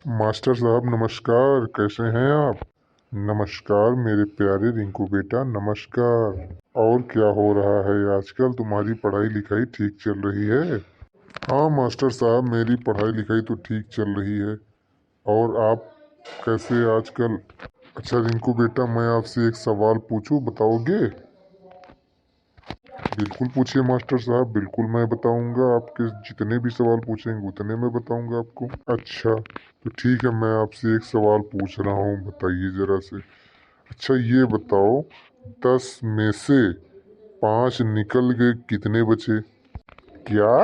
Master साहब नमस्कार, कैसे हैं आप? नमस्कार मेरे प्यारे रिंकू बेटा, नमस्कार। और क्या हो रहा है आजकल? तुम्हारी पढ़ाई लिखाई ठीक चल रही है? हाँ मास्टर साहब, मेरी पढ़ाई लिखाई तो ठीक चल रही है। और आप कैसे आजकल? अच्छा रिंकू बेटा, मैं आपसे एक सवाल पूछूं, बताओगे? बिल्कुल पूछिए मास्टर साहब, बिल्कुल मैं बताऊंगा। आपके जितने भी सवाल पूछेंगे उतने मैं बताऊंगा आपको। अच्छा तो ठीक है, मैं आपसे एक सवाल पूछ रहा हूँ, बताइए जरा से। अच्छा ये बताओ, 10 में से 5 निकल गए, कितने बचे? क्या?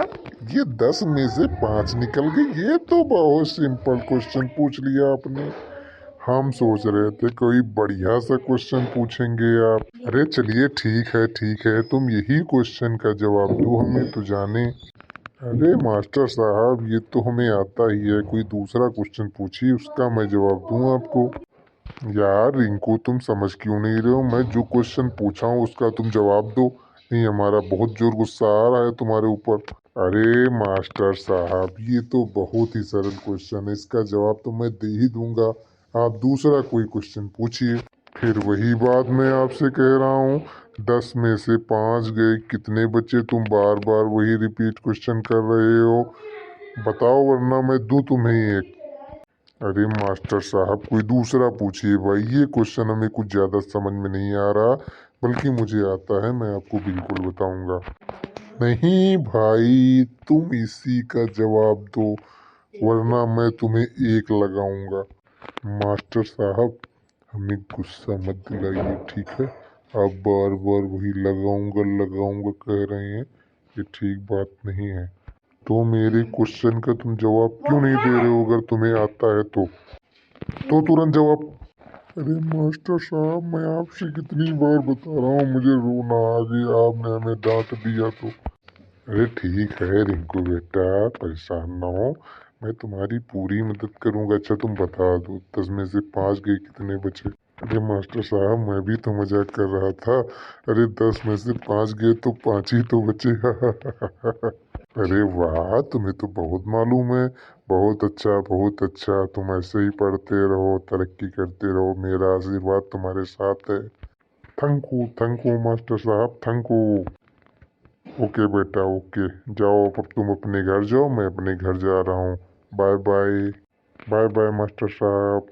ये 10 में से 5 निकल गए? ये तो बहुत सिंपल क्वेश्चन पूछ लिया आपने। हम सोच रहे थे कोई बढ़िया सा क्वेश्चन पूछेंगे आप। अरे चलिए ठीक है, तुम यही क्वेश्चन का जवाब दो, हमें तो जाने। अरे मास्टर साहब, ये तो हमें आता ही है, कोई दूसरा क्वेश्चन पूछिए, उसका मैं जवाब दूं आपको। यार रिंकू, तुम समझ क्यों नहीं रहे हो? मैं जो क्वेश्चन पूछा हूँ उसका तुम जवाब दो। नहीं, हमारा बहुत जोर गुस्सा आ रहा है तुम्हारे ऊपर। अरे मास्टर साहब, ये तो बहुत ही सरल क्वेश्चन है, इसका जवाब तो मैं दे ही दूंगा। आप दूसरा कोई क्वेश्चन पूछिए। फिर वही बात मैं आपसे कह रहा हूँ, 10 में से 5 गए, कितने बचे? तुम बार बार वही रिपीट क्वेश्चन कर रहे हो। बताओ वरना मैं दूं तुम्हें एक। अरे मास्टर साहब, कोई दूसरा पूछिए भाई, ये क्वेश्चन हमें कुछ ज़्यादा समझ में नहीं आ रहा, बल्कि मुझे आता है, मैं आपको बिल्कुल बताऊंगा। नहीं भाई, तुम इसी का जवाब दो, वरना मैं तुम्हें एक लगाऊंगा। मास्टर साहब, हमें गुस्सा मत दिलाइए, ठीक है? आप बार बार वही लगाऊंगा लगाऊंगा कह रहे हैं, ये ठीक बात नहीं है। तो मेरे क्वेश्चन का तुम जवाब क्यों नहीं दे रहे हो? अगर तुम्हें आता है तो तुरंत जवाब। अरे मास्टर साहब, मैं आपसे कितनी बार बता रहा हूँ, मुझे रोना आ गया, आपने हमें डांट दिया तो। अरे ठीक है रिंकू बेटा, परेशान ना हो, मैं तुम्हारी पूरी मदद करूंगा। अच्छा तुम बता दो, 10 में से 5 गए, कितने बचे? अरे मास्टर साहब, मैं भी तो मजाक कर रहा था। अरे 10 में से 5 गए तो 5 ही तो बचे। अरे वाह, तुम्हें तो बहुत मालूम है। बहुत अच्छा, बहुत अच्छा। तुम ऐसे ही पढ़ते रहो, तरक्की करते रहो, मेरा आशीर्वाद तुम्हारे साथ है। थैंक यू मास्टर साहब, थैंक यू। ओके बेटा, ओके। जाओ अब तुम अपने घर जाओ, मैं अपने घर जा रहा हूँ। Bye bye. Bye bye master साहब।